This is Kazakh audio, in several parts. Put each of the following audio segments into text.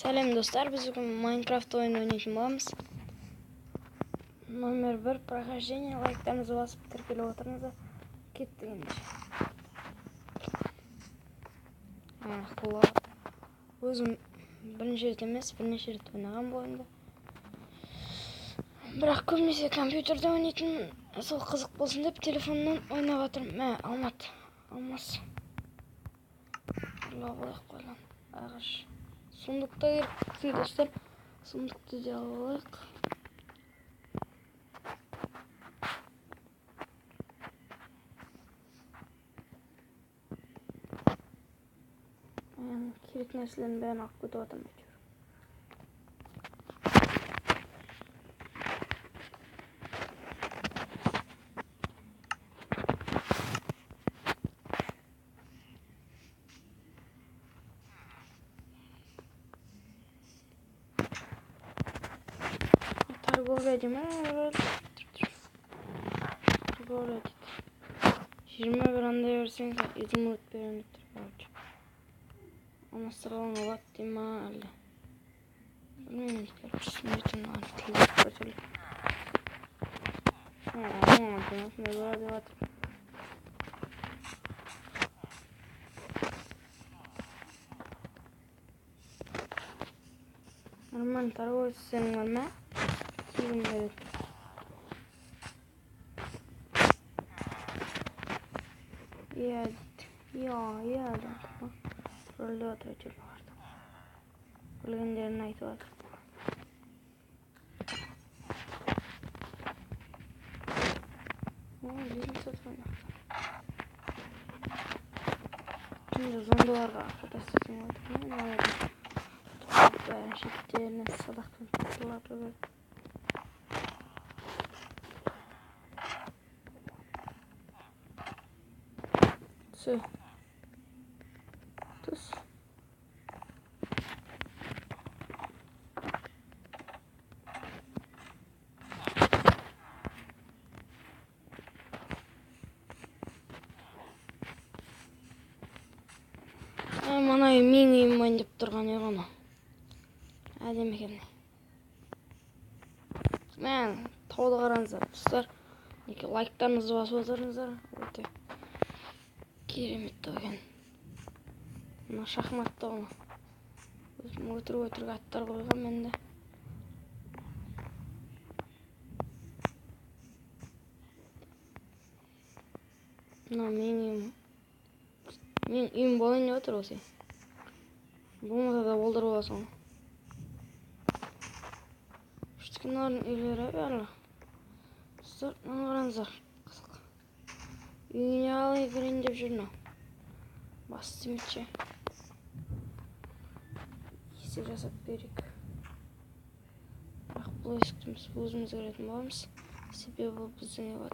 Selam dostlar, biz bugün Minecraft oyunu oynayacağım bolamız. Номер 1 прохождение, лайктарыңызды басып тіркеліп отырыңыздар. Кеттік енді. Өзім бірінші рет емес, бірнеше рет ойнаған бұл ойынды. Бірақ көбінесе компьютерде ойнайтын, сол қызық болсын деп телефоннан ойнап жатырмын. Мә, алмас. Бұлақ қойған. Ағаш. Сундукта керек достар. Сундукты да алайық. Керек нәрселерін бәрін алып кетіп жатырмын әйтеуір. Торговля деймін. Торговля дейді. 21 андай берсең, изумруд беремін деп тұр. Алмастырылған олат дей ма әлі? Білмеймін, короче, түсінбейтін маған тілдеп көрселі. Осындай бұра деп жатыр. Нормально торговец сенің бар ма? Тегін береді. Иә. Рөлде отыр әйтеуір барды. Білгендерін айтып жатыр. Бизнес отыр. Şimdi zombilarga fotoğrafını atayım. Ben şekillerine salaktan tuttular böyle. Su. Tuz. Mana менің ойын деп тұрған еғана. Әдемі екен. Мен тауды қараңыздар достар. Неке лайктарыңызды басып отырыңыздар. Өте керемет екен. Мына шахматта оны. Өзім өтірік аттар қойған менде. Мына менің үйім болайын деп отыр осы. Болмаса да болдырып аласың. Үштікінлардың үйлері бәрі. Достар, мына қараңыздар. Қызық. Үйіне қалай кірейін деп жүрмін. Бас демекші. Есік жасап берейік. Бірақ бұл есіктің өзіміз кіретін боламыз. Себебі бұл біздің үй.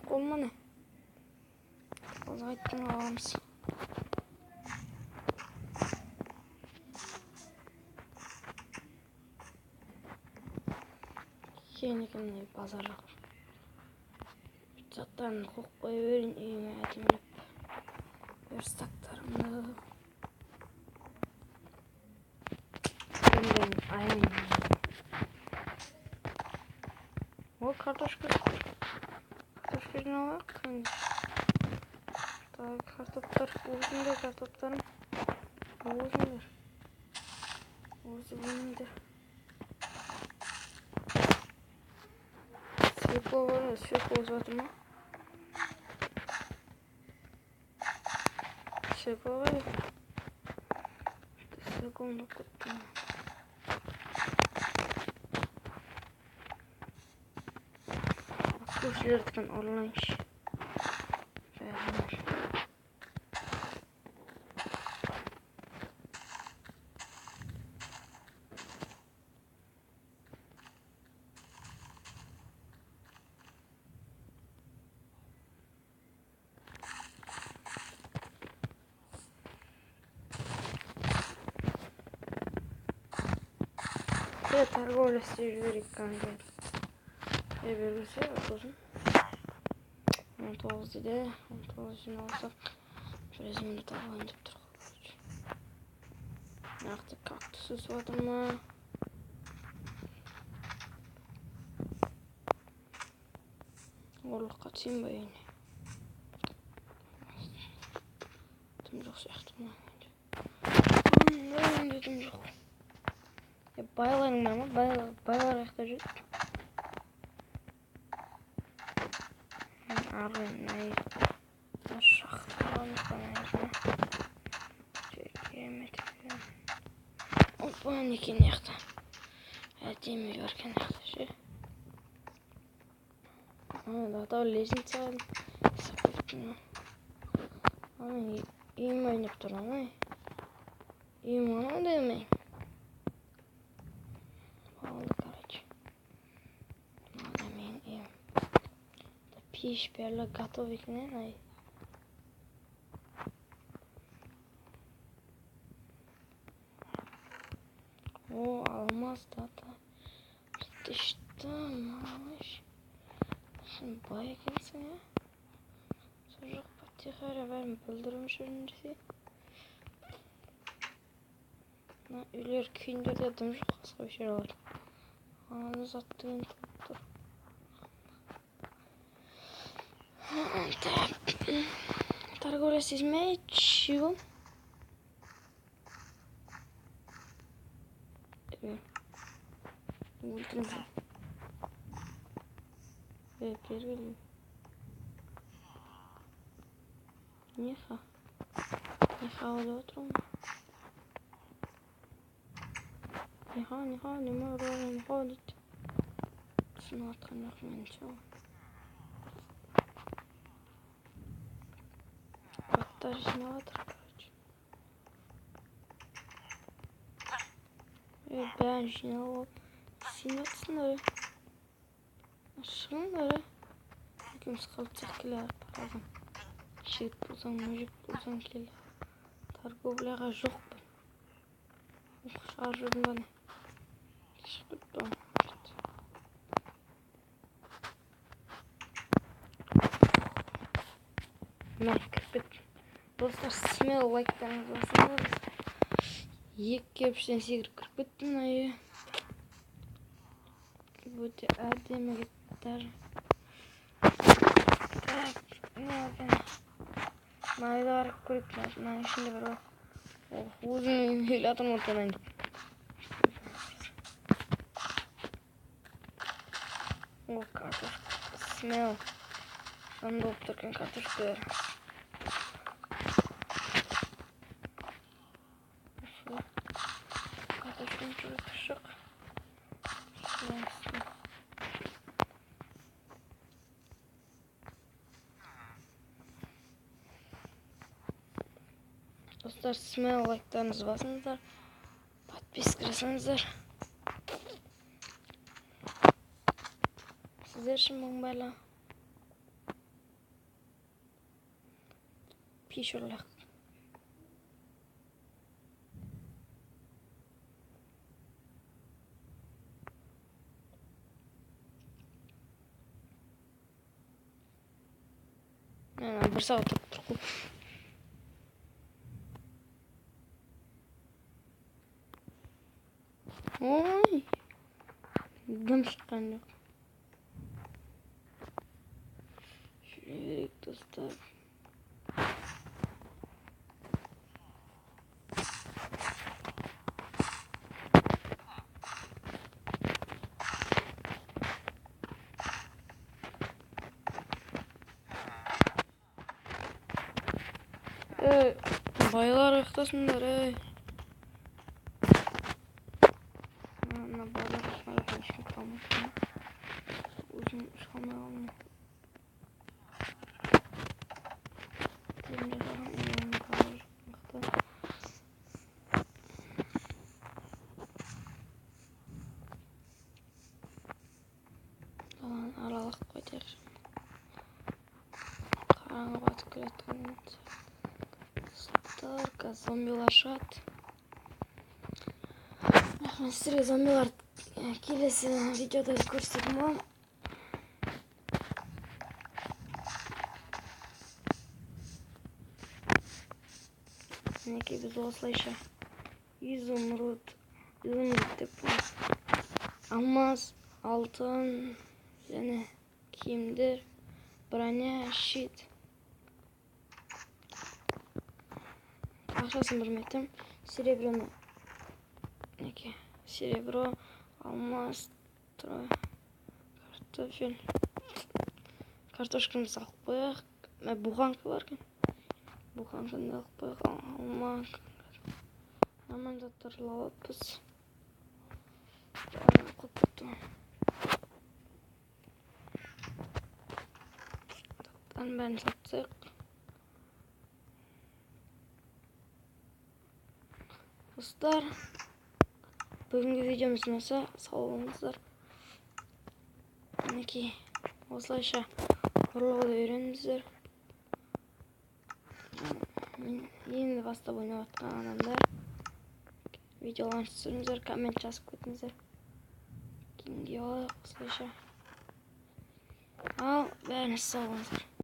Қолма не? Қозғайттың аламыз. Кенекімде базар жоқ. Заттарын қоқ қойып өрін үйіме әдемелеп. Верстактарымды. Өнден айын. Ол картошка. Картошканы алайық. Картоптар. Өзіңдер картоптарым. Өзіңдер. Өзіңдер. Светло бар, светло жатыр ма? Светло бар. Секунду кеттім. Көшелерден ұрлайыншы. Торговля с жіберейік қандай. Белгісі сосын. 19 dedi. 19 жиналсақ резюмені табайын деп тұр. Нақты кактус өсіп жатыр ма? Орлыққа түсейін ба ене? Тым жоқ сияқты ма? Önde тым жоқ. Байларың бар ма? Байлар жақта жүр. Арғын Опа, некен яқты. Әдемі көрген яқты ше. Дағдау лезницаға сақыптың. Үйім ойнап тұрған ай. Үйім ойнап демей. Болды, короче. Надо мен үйім. Пиш берлі готов екенен ай. О, алмаз дата. Ты что, малыш? Сен бай екенсің, я? Сол жоқ потихаря бәрін бүлдірім жүріндесе. Үйлер күйіндерде дым жоқ қасқа өшер алады. Аны заттығын тұр. Торговля с мячом. Ультра. Первый. Неха вот утром. Неха, не могу ходить. Смотрю на ничего. Подтажноватор, короче. Ben жинал. Синетсіңдер. Ашығыңдыр. Екеуміз қалыпсақ келер парадым. Жігіт болсаң, мужик болсаң келер. Торговляға жоқпын. Шығар жүрдім бәне. Шығып тұр. Мен кірпет. Достар, смел лайктарыңыз басыңыз. Екі кепштен секіріп кірпеттім айы. Өте әдемі кеттер. Так, не екен. Майлар көріп мына ішінде бар. Өзім үйлатырмын отанайын. О, картошка. Смел. Анда болып тұрған картошка. Картошканың түрі күшік. Достар, смел лайктарыңызды басыңыздар. Подписка жасаңыздар. Сіздер үшін мың байла. Пишурлақ. Бір сағат тұрып. Ой, дым шыққан жоқ. Жүрек достар. Байлар ұйықтасыңдар, Ана байлар ұйықтасыңдар, ешкім қалмасын. Өзім шығалмай қалмын. Тілімде қалған үйінің қалар ұйықта. Қалан аралық қойдайық. Қараңғы батып келеткен. Старка, зомбилар шығады. Мен сіздерге зомбилар келесі видеода көрсетемін. Мінекей біз осылайша изумруд деп алмаз, алтын және киімдер, броня, щит. Ақшасын білмедім. Сереброны. Мінекей. Серебро, алмаз, картофель. Картошкамызды алып қояйық. Буханка бар екен. Буханканы алып қояйық. Алма. Аман заттарды аламыз. Бәрін сатсақ. Достар, бүгінгі видеомыз ұнаса сау болыңыздар. Мінекей осылайша ұрлауды үйреніңіздер. Енді бастап ойнап жатқан адамдар видеоларын түсіріңіздер, коммент жазып кетіңіздер. Кейінге алайық осылайша. Ал бәріңіз сау болыңыздар.